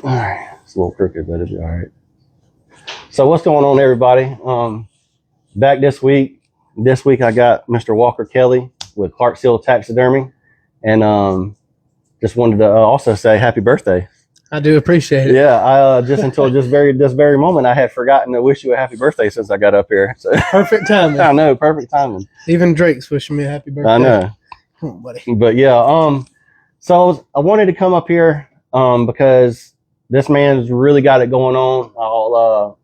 All right, it's a little crooked, but it'll be all right. So what's going on, everybody? Back this week. This week I got Mr. Walker Kelly with Clarkshill Taxidermy, and just wanted to also say happy birthday. I do appreciate it. Yeah, I just until this very moment I had forgotten to wish you a happy birthday since I got up here. So Perfect timing. I know, perfect timing. Even Drake's wishing me a happy birthday. I know. Come on, buddy. But yeah, so I wanted to come up here because this man's really got it going on. I'll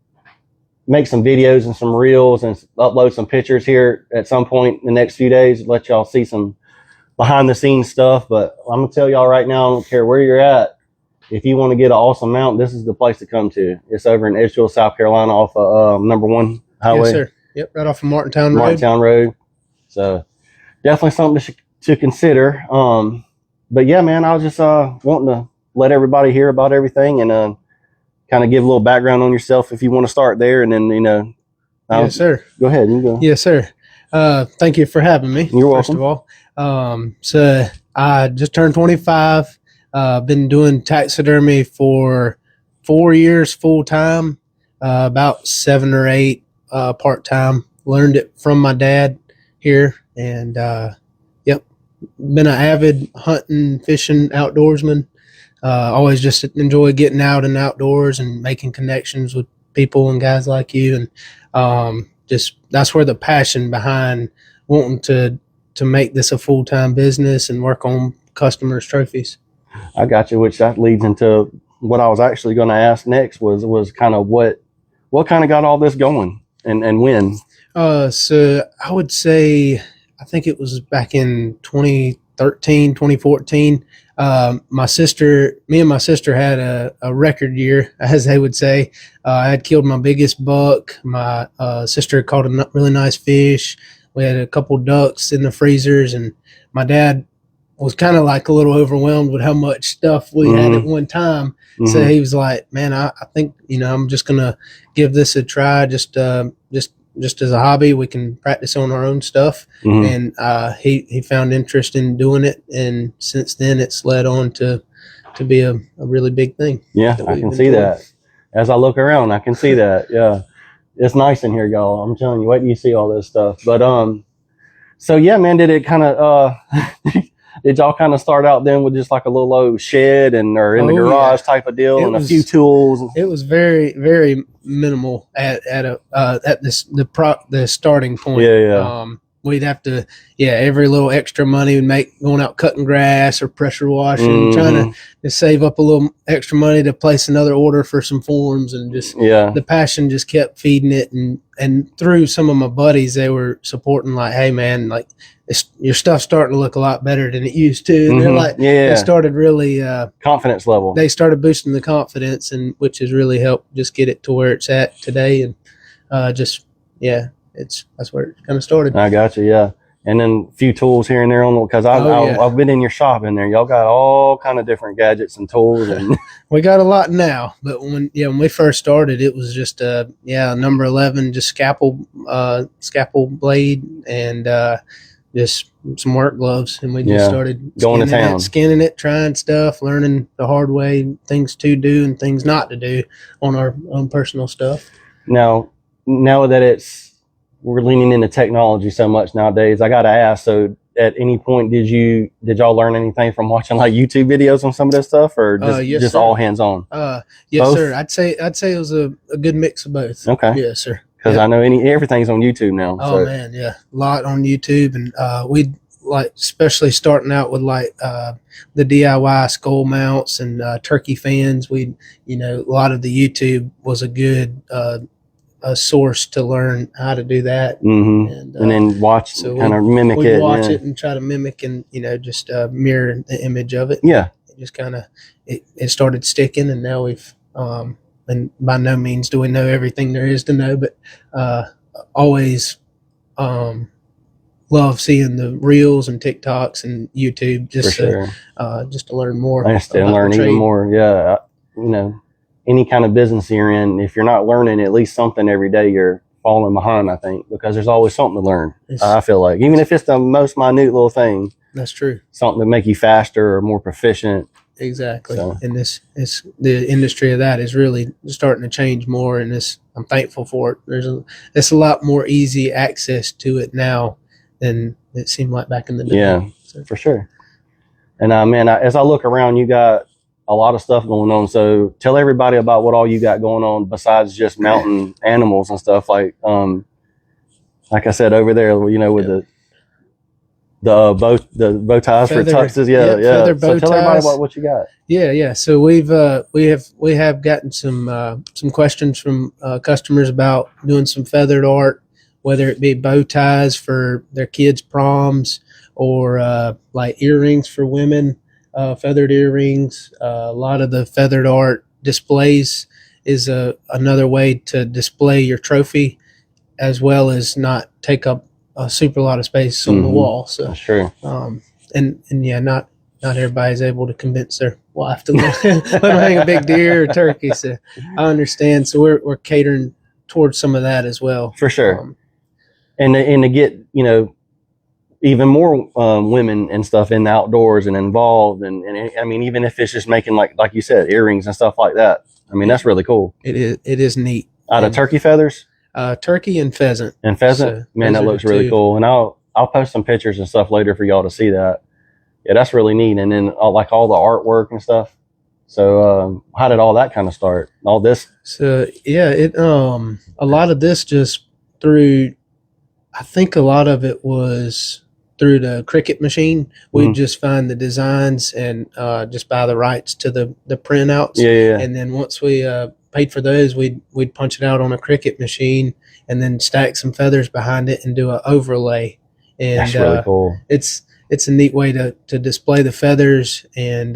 make some videos and some reels and upload some pictures here at some point in the next few days. Let y'all see some behind the scenes stuff. But I'm gonna tell y'all right now, I don't care where you're at. If you want to get an awesome mount, this is the place to come to. It's over in Edgefield, South Carolina, off of number 1 highway. Yes, sir. Yep, right off of Martintown Road. Martintown Road. So definitely something to consider. But yeah, man, I was just wanting to let everybody hear about everything and kind of give a little background on yourself if you want to start there, and then Yes, sir. Go ahead. You go. Yes, sir. Thank you for having me. You're first welcome. of all. So I just turned 25. Been doing taxidermy for 4 years full time, about 7 or 8 part time. Learned it from my dad here, and yep, been an avid hunting, fishing, outdoorsman. Always just enjoy getting out and outdoors and making connections with people and guys like you, and just that's where the passion behind wanting to make this a full time business and work on customers' trophies. I got you, which that leads into what I was actually going to ask next was kind of what kind of got all this going and when. So I would say, I think it was back in 2013, 2014. Me and my sister had a record year, as they would say. I had killed my biggest buck. My sister caught a really nice fish. We had a couple ducks in the freezers, and my dad was kind of like a little overwhelmed with how much stuff we had at one time. So he was like, man, I think, I'm just going to give this a try. Just as a hobby, we can practice on our own stuff. And he found interest in doing it. And since then it's led on to be a really big thing. Yeah, I can see that. As I look around, I can see that. Yeah. It's nice in here, y'all. I'm telling you, wait till you see all this stuff. But, so yeah, man, did it kind of, did y'all kind of start out then with just like a little old shed or in the garage type of deal and a few tools? It was very, very minimal at the starting point. Yeah. We'd have to, every little extra money we'd make going out cutting grass or pressure washing, trying to save up a little extra money to place another order for some forms, and just the passion just kept feeding it. And through some of my buddies, they were supporting, like, hey man, like your stuff's starting to look a lot better than it used to. And they're like, they started really confidence level. They started boosting the confidence, and which has really helped just get it to where it's at today. And that's where it kind of started. I got you. Yeah. And then a few tools here and there because I've been in your shop in there. Y'all got all kind of different gadgets and tools, and we got a lot now. But when we first started, it was just number 11, just scalpel blade and just some work gloves, and we just started going to town, skinning it, trying stuff, learning the hard way, things to do and things not to do on our own personal stuff. Now that we're leaning into technology so much nowadays, I got to ask, so at any point did y'all learn anything from watching like YouTube videos on some of this stuff, or just all hands on? Yes, both? Sir. I'd say it was a good mix of both. Okay. Yes, sir. Because I know everything's on YouTube now. Oh man, yeah, a lot on YouTube, and we'd like, especially starting out with like the DIY skull mounts and turkey fans. A lot of the YouTube was a good a source to learn how to do that, and then watch, so kind of mimic it. Watch it and try to mimic, and just mirror the image of it. Yeah, it just kind of it started sticking, and now we've and by no means do we know everything there is to know, but always love seeing the reels and TikToks and YouTube just to learn more. I just learn even more. Yeah, any kind of business you're in, if you're not learning at least something every day, you're falling behind, I think, because there's always something to learn. I feel like, even if it's the most minute little thing. That's true. Something to make you faster or more proficient. exactly. So. And the industry of that is really starting to change more, and I'm thankful for it. It's a lot more easy access to it now than it seemed like back in the day. Yeah, so. For sure. And man, as I look around, you got a lot of stuff going on. So tell everybody about what all you got going on besides just mountain animals and stuff. Like I said over there, with the bow ties for tuxes. Yeah. Feather bow So tell everybody about what you got. Yeah. So we have gotten some questions from customers about doing some feathered art, whether it be bow ties for their kids' proms or like earrings for women, feathered earrings. A lot of the feathered art displays is another way to display your trophy, as well as not take up a super lot of space on the wall. So that's true. And yeah, not everybody's able to convince their wife to let them hang a big deer or turkey. So I understand. So we're catering towards some of that as well. For sure. And to get, even more women and stuff in the outdoors and involved. And I mean, even if it's just making, like you said, earrings and stuff like that. I mean, that's really cool. It is neat. Out of turkey feathers? Turkey and pheasant. And pheasant? So, man, that looks really cool. And I'll post some pictures and stuff later for y'all to see that. Yeah, that's really neat. And then all the artwork and stuff. So how did all that kind of start? All this? So yeah, a lot of this just through, I think a lot of it was through the Cricut machine. We'd just find the designs and just buy the rights to the printouts. Yeah. And then once we paid for those, we'd punch it out on a Cricut machine and then stack some feathers behind it and do an overlay. And that's really cool. It's a neat way to display the feathers and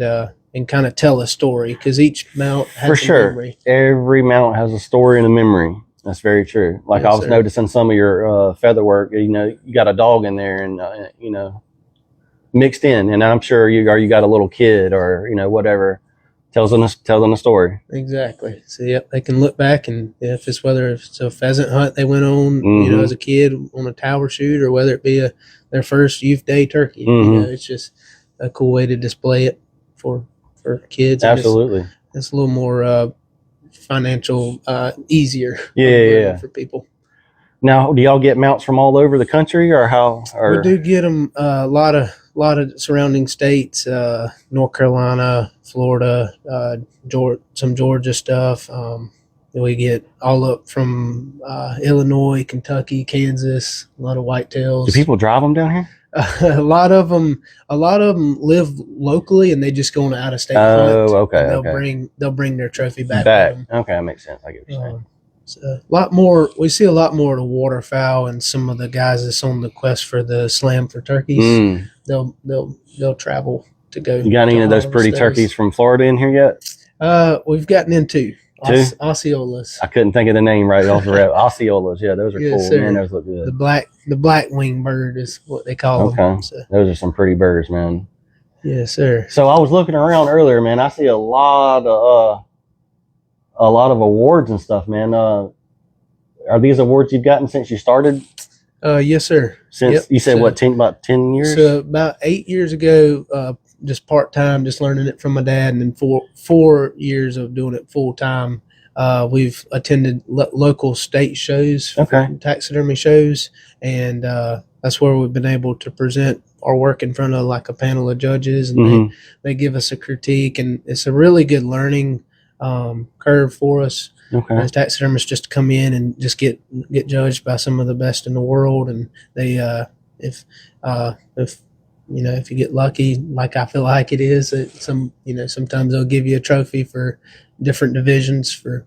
kind of tell a story, because each mount has a memory. Every mount has a story and a memory. That's very true. Like I was noticing some of your feather work, you got a dog in there and, mixed in. And I'm sure you got a little kid or, whatever, telling a story. Exactly. So, yep, they can look back and whether it's a pheasant hunt they went on, as a kid on a tower shoot, or whether it be their first youth day turkey. It's just a cool way to display it for kids. Absolutely. It's a little more financial, easier for people. Now, do y'all get mounts from all over the country, or how? We do get them a lot of surrounding states, North Carolina, Florida, some Georgia stuff. We get all up from Illinois, Kentucky, Kansas. A lot of whitetails. Do people drive them down here? A lot of them live locally, and they just go on an out-of-state hunt. Oh, okay. They'll bring their trophy back. Okay, that makes sense. I get what you're saying. So a lot more. We see a lot more of the waterfowl, and some of the guys that's on the quest for the slam for turkeys. They'll travel to go. You got any of those pretty turkeys from Florida in here yet? We've gotten into Osceolas. I couldn't think of the name right off the rep. Osceolas, yeah, those are cool. Sir. Man, those look good. The black wing bird is what they call them. So. Those are some pretty birds, man. Yes, sir. So I was looking around earlier, man. I see a lot of awards and stuff, man. Are these awards you've gotten since you started? Yes, sir. Since you said about 10 years? So about 8 years ago, just part-time, just learning it from my dad, and then 4 years of doing it full-time. We've attended local state shows, taxidermy shows, and that's where we've been able to present our work in front of like a panel of judges, and they give us a critique, and it's a really good learning curve for us as taxidermists, just to come in and just get judged by some of the best in the world. And they if you get lucky, like I feel like it is, sometimes they'll give you a trophy for different divisions for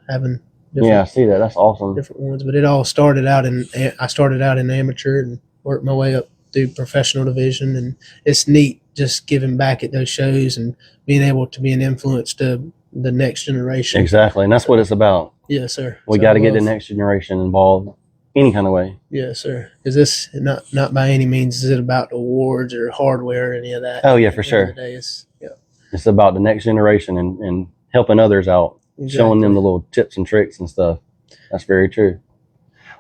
having I see that. That's awesome. Different ones. But it all started out I started out in amateur and worked my way up through professional division, and it's neat just giving back at those shows and being able to be an influence to the next generation. Exactly. And that's what it's about. Yes, sir. We got to get the next generation involved any kind of way. Yes, sir. Because this not by any means is it about awards or hardware or any of that. Oh yeah, for sure. It's about the next generation and helping others out, showing them the little tips and tricks and stuff. That's very true.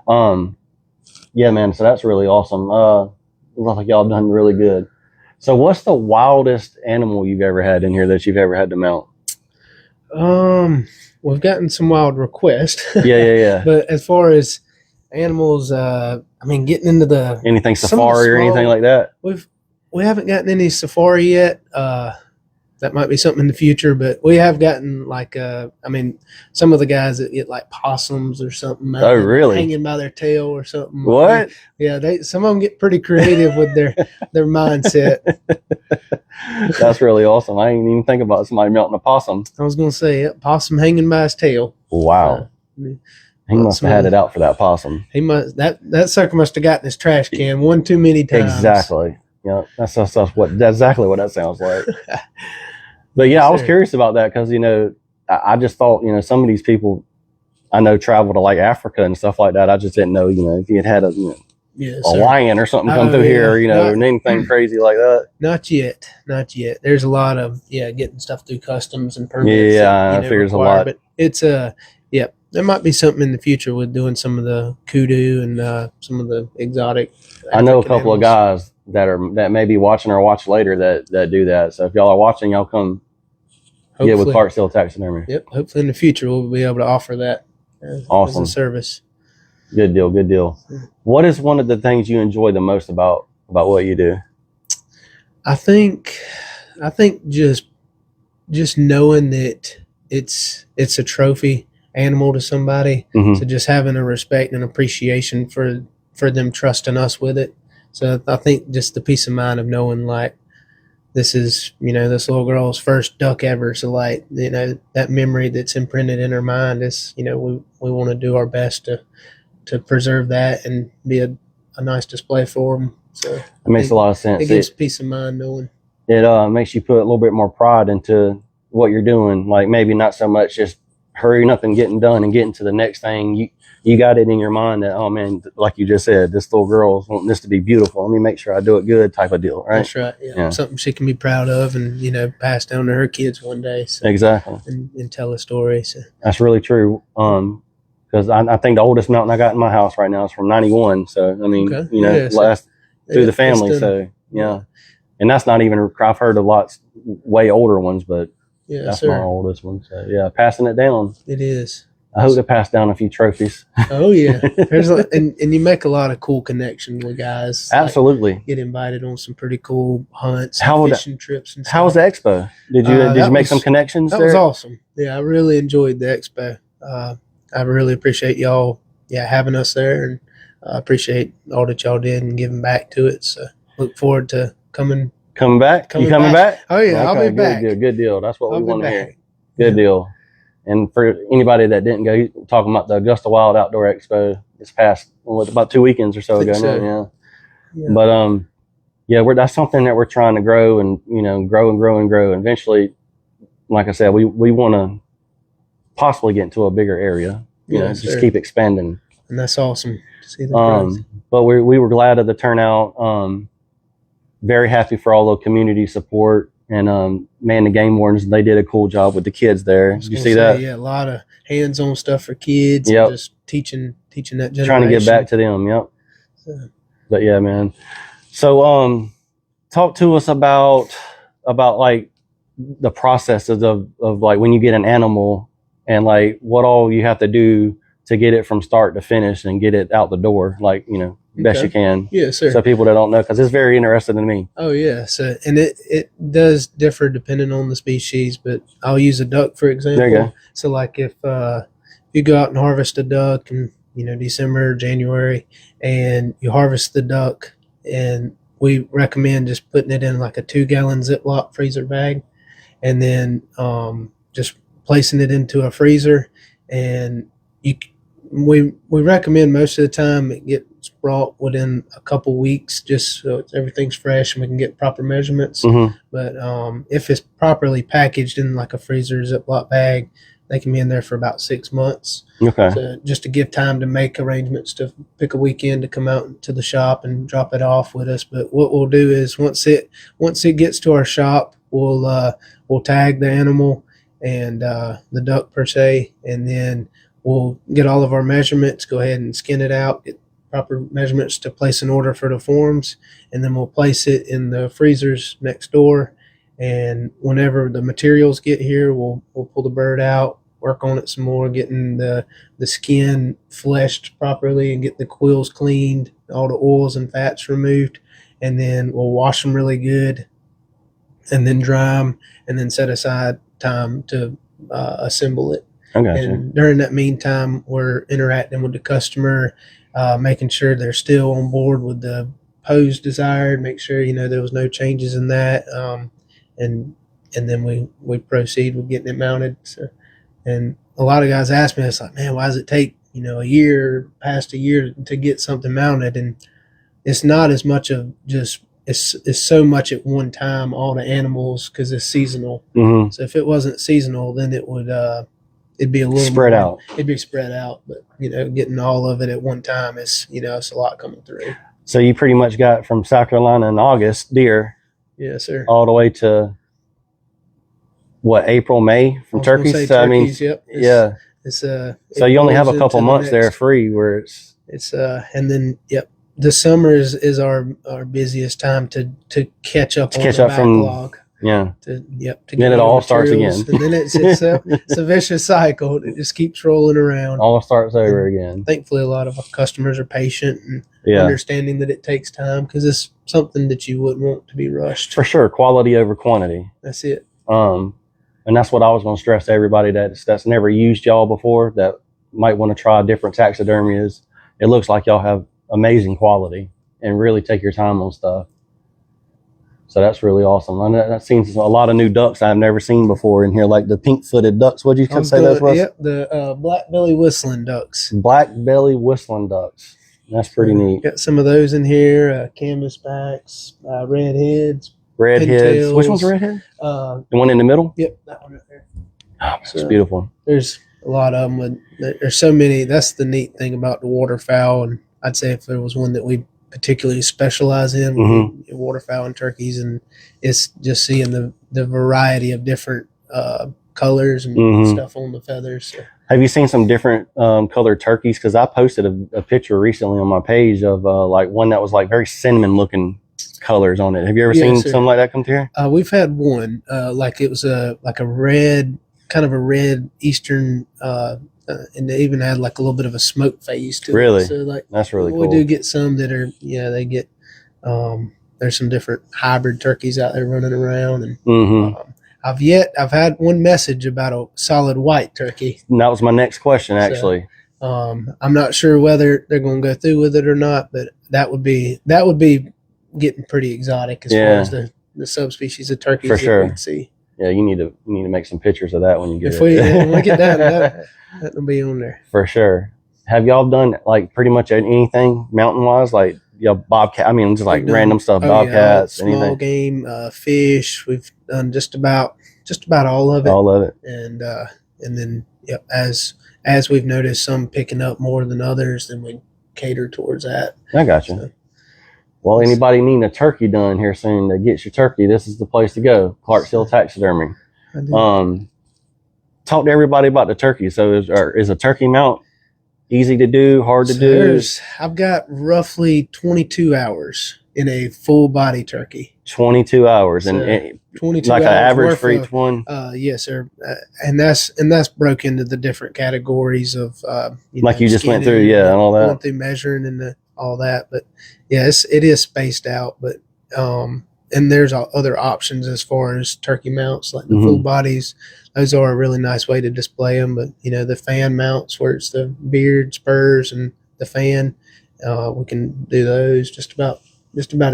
Yeah, man. So that's really awesome. Looks like y'all done really good. So what's the wildest animal you've ever had in here that you've ever had to mount? We've gotten some wild requests. Yeah. But as far as animals, I mean, getting into the Anything some of the safari or anything small- like that? we haven't gotten any safari yet. That might be something in the future, but we have gotten like I mean, some of the guys that get like possums or something. Oh, really? Hanging by their tail or something. What? Yeah, some of them get pretty creative with their mindset. That's really awesome. I didn't even think about somebody melting a possum. I was gonna say possum hanging by his tail. Wow. He must have had it out for that possum. He must that sucker must have gotten his trash can one too many times. Exactly. Yeah, that's exactly what that sounds like. But yeah, I was curious about that because I just thought some of these people I know travel to like Africa and stuff like that. I just didn't know if you had a lion or something come through here, or anything crazy like that. Not yet. There's a lot of getting stuff through customs and permits. Yeah, I figure there's a lot. But it's there might be something in the future with doing some of the kudu and some of the exotic. I know a couple of guys that may be watching or watch later that do that. So if y'all are watching, y'all come get with Clarkshill Taxidermy. Yep. Hopefully in the future we'll be able to offer that awesome as a service. Good deal. What is one of the things you enjoy the most about what you do? I think just knowing that it's a trophy animal to somebody. Mm-hmm. So just having a respect and appreciation for them trusting us with it. So I think just the peace of mind of knowing like this is this little girl's first duck ever. So like that memory that's imprinted in her mind is we want to do our best to preserve that and be a nice display for them. So it makes a lot of sense. It gives peace of mind knowing. It makes you put a little bit more pride into what you're doing. Like maybe not so much just hurrying up and getting done and getting to the next thing. You got it in your mind that, oh man, like you just said, this little girl's wanting this to be beautiful. Let me make sure I do it good type of deal, right? That's right. Yeah. Something she can be proud of and pass down to her kids one day. So, exactly. And tell a story. So that's really true. Because I think the oldest mountain I got in my house right now is from 91. So, I mean, last through the family. So, yeah. And that's not even, I've heard of lots way older ones, but that's my oldest one. So, yeah, passing it down. It is. I hope to pass down a few trophies. Oh, yeah. There's and you make a lot of cool connections with guys. Absolutely. Like, get invited on some pretty cool hunts, fishing trips. And stuff. How was the expo? Did you make some connections there? That was awesome. Yeah, I really enjoyed the expo. I really appreciate y'all having us there, and I appreciate all that y'all did and giving back to it. So look forward to coming back? You coming back? Oh, yeah, okay, I'll be back. Good deal. That's what we want to hear. Good deal. And for anybody that didn't go, talking about the Augusta Wild Outdoor Expo this past, about 2 weekends or so ago now. Yeah. But that's something that we're trying to grow and grow and grow and grow. And eventually, like I said, we want to possibly get into a bigger area. Just keep expanding. And that's awesome to see the growth. But we were glad of the turnout. Very happy for all the community support. And the game wardens, they did a cool job with the kids there. Did you see that? Yeah, a lot of hands-on stuff for kids. Yep. Just teaching that generation. Trying to get back to them. Yep. So. But yeah, man. So talk to us about like the processes of like when you get an animal and like what all you have to do to get it from start to finish and get it out the door, like best you can. Yeah, sir. So people that don't know, because it's very interesting to me. Oh yeah. So and it does differ depending on the species, but I'll use a duck for example. There you go. So like if you go out and harvest a duck in December, January, and you harvest the duck, and we recommend just putting it in like a 2-gallon Ziploc freezer bag, and then just placing it into a freezer, and we recommend most of the time it gets brought within a couple weeks, just so everything's fresh and we can get proper measurements. Mm-hmm. But if it's properly packaged in like a freezer Ziploc bag, they can be in there for about 6 months. Okay. So just to give time to make arrangements to pick a weekend to come out to the shop and drop it off with us. But what we'll do is once it gets to our shop, we'll tag the animal and the duck per se, and then we'll get all of our measurements, go ahead and skin it out, get proper measurements to place an order for the forms, and then we'll place it in the freezers next door. And whenever the materials get here, we'll pull the bird out, work on it some more, getting the skin fleshed properly and get the quills cleaned, all the oils and fats removed, and then we'll wash them really good, and then dry them, and then set aside time to assemble it. I got you. And during that meantime, we're interacting with the customer, making sure they're still on board with the pose desired, make sure, there was no changes in that. And then we proceed with getting it mounted. So, and a lot of guys ask me, it's like, man, why does it take, past a year to get something mounted? And it's not as much of just, it's so much at one time, all the animals, because it's seasonal. Mm-hmm. So if it wasn't seasonal, then it would, it'd be a little spread more, out. It'd be spread out, but getting all of it at one time is, it's a lot coming through. So you pretty much got from South Carolina in August deer, Yes, sir. all the way to what, April, May from turkeys? So turkeys, yep. It's so you only have a couple months there free where it's and then the summer is our busiest time to catch up on the backlog. To then it all starts again. And then it's a vicious cycle. It just keeps rolling around. All starts over again. Thankfully, a lot of our customers are patient and understanding that it takes time, because it's something that you wouldn't want to be rushed. For sure, quality over quantity. That's it. And that's what I was going to stress to everybody that's never used y'all before, that might want to try different taxidermy. Is it looks like y'all have amazing quality and really take your time on stuff. So that's really awesome. I've seen a lot of new ducks I've never seen before in here, like the pink-footed ducks. What'd you say those was? Yep, the black belly whistling ducks. Black belly whistling ducks. That's pretty neat. Got some of those in here. Canvasbacks, redheads. Redheads. Which one's a redhead? The one in the middle? Yep, that one right there. Oh, it's beautiful. There's a lot of them. There's so many. That's the neat thing about the waterfowl. And I'd say if there was one that we particularly specialize in, waterfowl and turkeys, and it's just seeing the variety of different colors and stuff on the feathers. So. Have you seen some different colored turkeys? Because I posted a picture recently on my page of like one that was like very cinnamon looking colors on it. Have you ever seen something like that come through? We've had one like it was like a red, kind of a red Eastern, and they even had like a little bit of a smoke phase to really? it. So like that's really cool. We do get some that are they get there's some different hybrid turkeys out there running around, and I've had one message about a solid white turkey. And that was my next question, actually. So, I'm not sure whether they're going to go through with it or not, but that would be getting pretty exotic as far as the subspecies of turkeys that we can see. Yeah, you need to make some pictures of that when you get it. When we get that, that'll be on there for sure. Have y'all done like pretty much anything mountain wise, like bobcat? I mean, just like random stuff, bobcats, small anything, game, fish. We've done just about all of it. All of it, and then as we've noticed some picking up more than others, then we cater towards that. I got you. So, well, anybody needing a turkey done here soon to get your turkey, this is the place to go. Clarkshill Taxidermy. Talk to everybody about the turkey. So is a turkey mount easy to do, hard to do? I've got roughly 22 hours in a full body turkey. 22 hours, so, and 22 like hours an average for each one. Yes, sir. And that's broken into the different categories of like you just went through, and all that. Went through measuring and all that, but yes, it is spaced out. But and there's other options as far as turkey mounts, like the full bodies. Those are a really nice way to display them. But the fan mounts, where it's the beard, spurs, and the fan, we can do those just about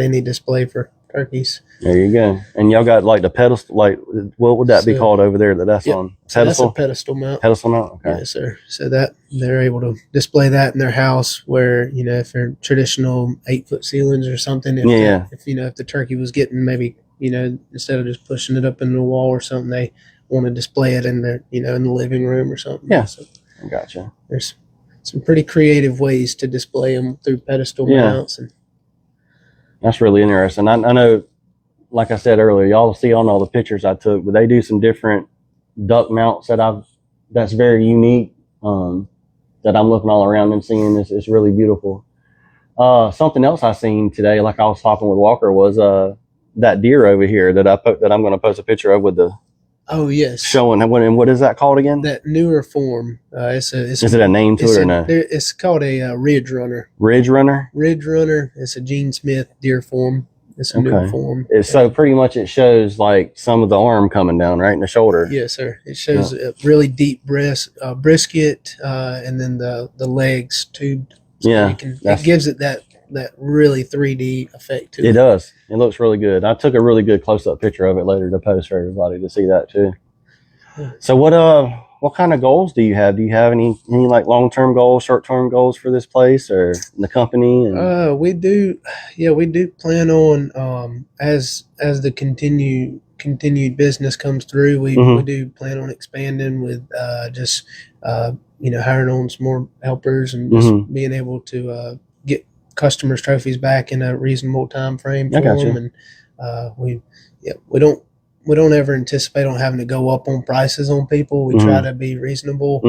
any display for turkeys. There you go. And y'all got like the pedestal, like what would that be called over there that's on? Pedestal? So that's a pedestal mount. Pedestal mount? Okay. Yes, sir. So that they're able to display that in their house, where, if they're traditional 8-foot ceilings or something, if the turkey was getting maybe, instead of just pushing it up into the wall or something, they want to display it in their, in the living room or something. Yeah. So I gotcha. There's some pretty creative ways to display them through pedestal mounts. And that's really interesting. I know, like I said earlier, y'all see on all the pictures I took, but they do some different duck mounts that's very unique, that I'm looking all around and seeing. It's really beautiful. Something else I seen today, like I was talking with Walker, was that deer over here that I'm going to post a picture of with the Oh yes, showing. What is that called again? that newer form. Is it a name to it or no? It's called a Ridge Runner. Ridge Runner. Ridge Runner. It's a Gene Smith deer form. It's a newer form. So pretty much it shows like some of the arm coming down right in the shoulder. Yes, sir. It shows a really deep brisket, and then the legs tubed. So it gives it that really 3D effect to it. It does. It looks really good. I took a really good close-up picture of it later to post for everybody to see that too. So what kind of goals do you have? Do you have any like long-term goals, short-term goals for this place or the company? We do plan on as the continued business comes through, we do plan on expanding with just hiring on some more helpers and just being able to get customers' trophies back in a reasonable time frame for them. And we don't ever anticipate on having to go up on prices on people. We try to be reasonable,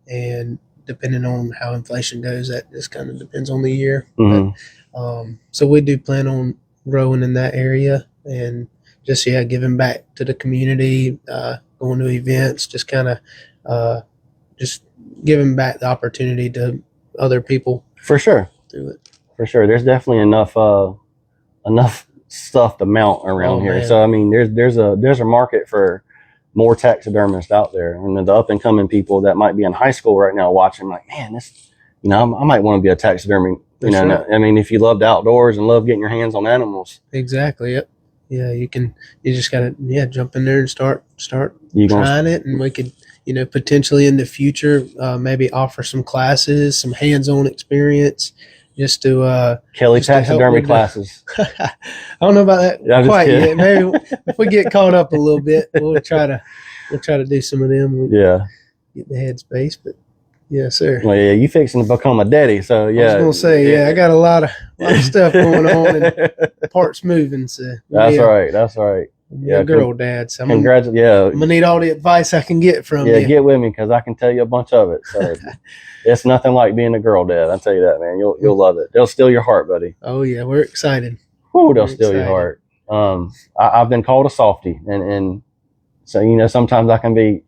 and depending on how inflation goes, that just kind of depends on the year. But, so we do plan on growing in that area and just giving back to the community, going to events, just kind of just giving back the opportunity to other people. For sure. Through it. For sure. There's definitely enough stuff to mount around here. Man. So I mean there's a market for more taxidermists out there, and the up and coming people that might be in high school right now watching, like, man, this, I might want to be a taxidermy. Sure. I mean, if you love the outdoors and love getting your hands on animals. Exactly. Yep. Yeah, you just gotta jump in there and start trying it, and we could potentially in the future maybe offer some classes, some hands-on experience. Just to Kelly taxidermy classes. I don't know about that quite yet. Maybe if we get caught up a little bit, we'll try to do some of them. Get the headspace, but yes, sir. Well, yeah, you fixing to become a daddy, so yeah. I was gonna say, I got a lot of stuff going on and parts moving. So that's right. Yeah, girl dad. So I'm gonna need all the advice I can get from you. Yeah, get with me because I can tell you a bunch of it. So it's nothing like being a girl dad. I'll tell you that, man. You'll love it. They'll steal your heart, buddy. Oh yeah, we're excited. Woo, they'll steal your heart. I've been called a softie, and so sometimes I can be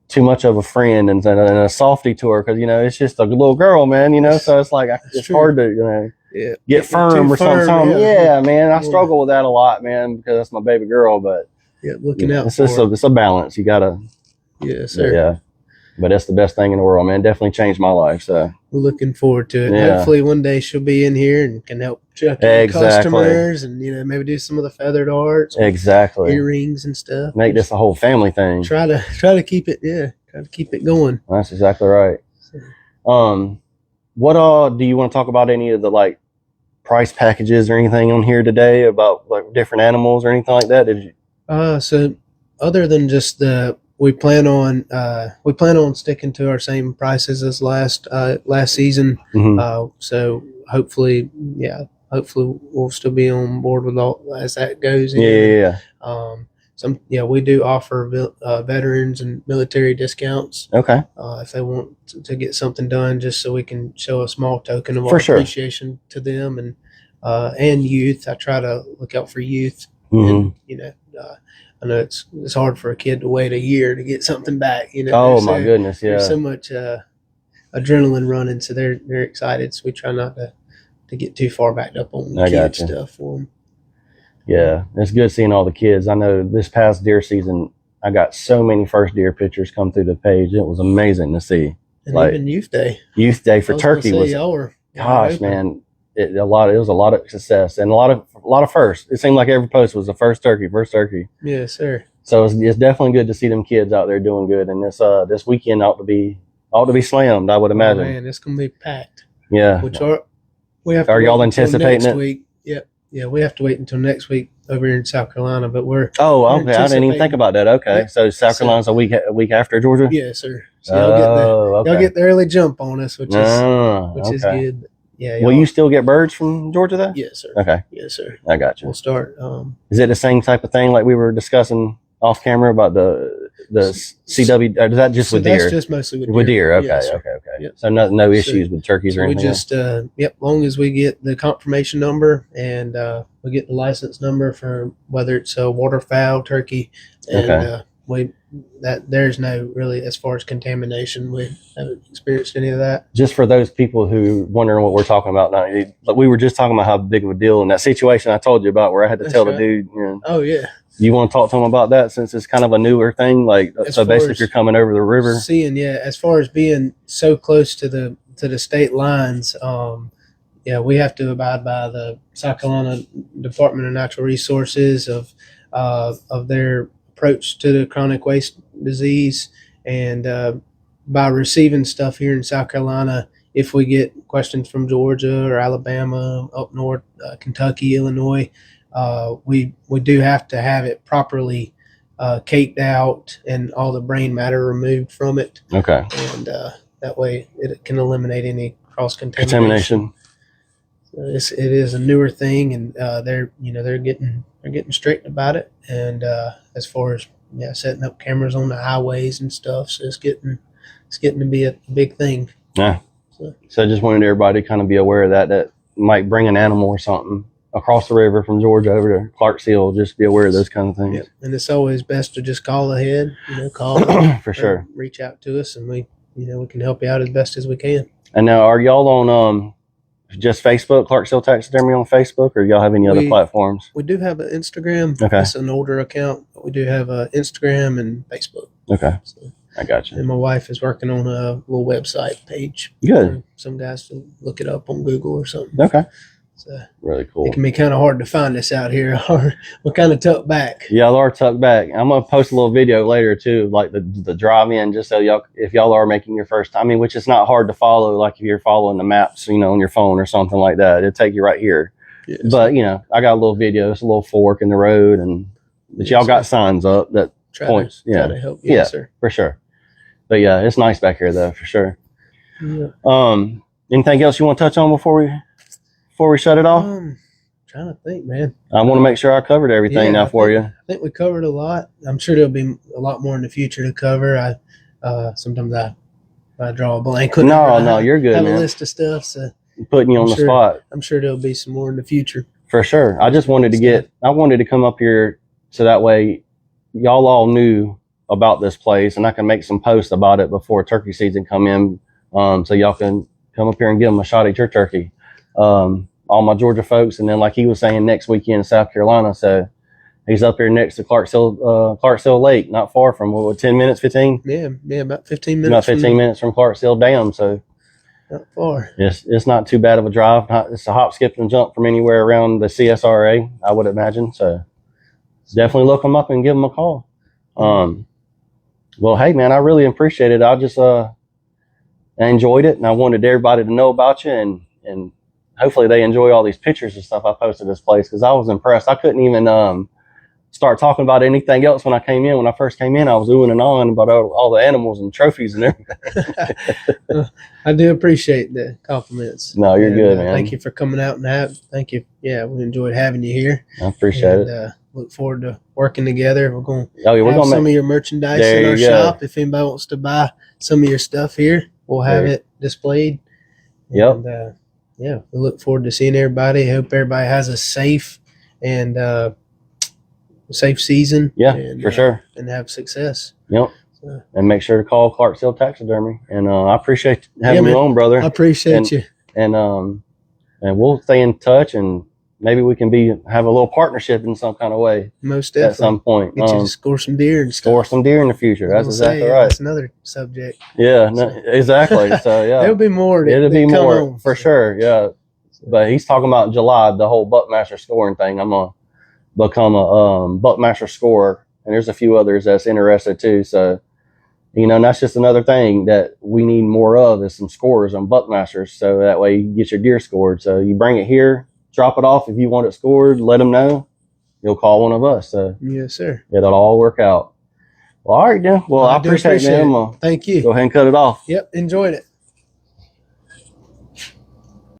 too much of a friend and a softie to her because it's just a little girl, man. So it's like it's hard to get firm or something. Yeah, man. I struggle with that a lot, man, because that's my baby girl. But looking out. It's a balance. You gotta. Yes, sir. Yeah, but that's the best thing in the world, man. Definitely changed my life. So we're looking forward to it. Yeah. Hopefully, one day she'll be in here and can help check in customers and maybe do some of the feathered arts, earrings and stuff. Make this a whole family thing. Try to keep it. Try to keep it going. That's exactly right. What do you want to talk about? Any of the price packages or anything on here today about different animals or anything like that? Did you? So other than just we plan on sticking to our same prices as last season. So hopefully we'll still be on board with all as that goes. We do offer veterans and military discounts. Okay. If they want to get something done, just so we can show a small token of our appreciation to them, and youth. I try to look out for youth. And, I know it's hard for a kid to wait a year to get something back. Oh my goodness, yeah. There's so much adrenaline running, so they're excited. So we try not to get too far backed up on kid stuff for them. Yeah, it's good seeing all the kids. I know this past deer season, I got so many first deer pictures come through the page. It was amazing to see. And even Youth Day. Youth Day for turkey was. Gosh, man, it was a lot of success and a lot of firsts. It seemed like every post was the first turkey. Yes, sir. So it's definitely good to see them kids out there doing good. And this weekend ought to be slammed, I would imagine. Oh, man, it's gonna be packed. Yeah. Are y'all anticipating it? Week. Yep. Yeah, we have to wait until next week over here in South Carolina, but we're okay. I didn't even think about that. Okay, yeah. So South Carolina's a week after Georgia. Yes, sir. So y'all get the early jump on us, which is good. Yeah. Will you still get birds from Georgia though? Yes, sir. Okay. Yes, sir. I got you. We'll start. Is it the same type of thing like we were discussing off camera about CW, or is that just So with deer? that's just mostly with deer. With deer, okay, Yes, sir. okay. Yep. So no issues with turkeys or So we anything just, long as we get the confirmation number and we get the license number for whether it's a waterfowl, turkey, and there's no really, as far as contamination, we haven't experienced any of that. Just for those people who wondering what we're talking about now, we were just talking about how big of a deal in that situation I told you about where I had to tell the dude, oh yeah, you want to talk to him about that since it's kind of a newer thing, like so basically you're coming over the river. As far as being so close to the state lines, we have to abide by the South Carolina Department of Natural Resources of their approach to the chronic waste disease, and by receiving stuff here in South Carolina, if we get questions from Georgia or Alabama, up north, Kentucky, Illinois, we do have to have it properly caked out and all the brain matter removed from it. Okay. And that way it can eliminate any cross contamination. It is a newer thing, and they're getting strict about it. And as far as setting up cameras on the highways and stuff, so it's getting to be a big thing. Yeah. So I just wanted everybody to kind of be aware of that might bring an animal or something across the river from Georgia over to Clarkshill. Just be aware of those kind of things. Yep. And it's always best to just call ahead, call for sure. Reach out to us, and we can help you out as best as we can. And now, are y'all on just Facebook, Clarkshill Taxidermy on Facebook, or y'all have any other platforms? We do have an Instagram. Okay. It's an older account, but we do have an Instagram and Facebook. Okay. So, I got you. And my wife is working on a little website page. Good. For some guys to look it up on Google or something. Okay. So really cool. It can be kind of hard to find us out here. We're kind of tucked back. Yeah, y'all are tucked back. I'm gonna post a little video later too, like the drive-in, just so if y'all are making your first time. I mean, which is not hard to follow. Like if you're following the maps, on your phone or something like that, it'll take you right here. Yes. But I got a little video. It's a little fork in the road, but y'all got signs up that points. Try to help. Yes, sir. For sure. But yeah, it's nice back here though, for sure. Yeah. Anything else you want to touch on before we shut it off? Trying to think, man. I want to make sure I covered everything for you. I think we covered a lot. I'm sure there'll be a lot more in the future to cover. Sometimes I draw a blank. No, you're good, man. Have a list of stuff. So putting you on the spot. I'm sure there'll be some more in the future. For sure. I just wanted to come up here so that way y'all all knew about this place, and I can make some posts about it before turkey season come in, so y'all can come up here and give them a shot at your turkey. All my Georgia folks, and then like he was saying, next weekend in South Carolina, so he's up here next to Clarkshill Lake, not far from 10 minutes, 15? Yeah, about 15 minutes. About 15 minutes from Clarkshill Dam, so not far. It's not too bad of a drive. It's a hop, skip, and jump from anywhere around the CSRA, I would imagine. So definitely look them up and give them a call. Well, hey man, I really appreciate it. I just I enjoyed it, and I wanted everybody to know about you, and hopefully they enjoy all these pictures and stuff I posted this place, because I was impressed. I couldn't even start talking about anything else when I came in. When I first came in, I was oohing and ahhing about all the animals and trophies and everything. I do appreciate the compliments. No, you're good, man. Thank you for coming out thank you. Yeah, we enjoyed having you here. I appreciate it. Look forward to working together. We're going to have some of your merchandise in our shop. If anybody wants to buy some of your stuff here, we'll have it displayed. Yep. And, we look forward to seeing everybody. Hope everybody has a safe and safe season. Yeah, for sure. And have success. Yep. So, and make sure to call Clarkshill Taxidermy. And I appreciate having you on, brother. I appreciate you. And we'll stay in touch, and maybe we can have a little partnership in some kind of way. Most definitely. At some point. Get you to score some deer and stuff. Score some deer in the future. That's exactly right. That's another subject. Yeah, exactly. So yeah. There'll be more. It'll be more for sure. Yeah. But he's talking about July, the whole Buckmaster scoring thing. I'm gonna become a Buckmaster scorer, and there's a few others that's interested too. So, and that's just another thing that we need more of, is some scorers on Buckmasters, so that way you get your deer scored. So you bring it here, drop it off if you want it scored, let them know. You'll call one of us. So yes, sir. It'll all work out. Well, all right, then. Well, I appreciate it, man. Thank you. Go ahead and cut it off. Yep, enjoyed it.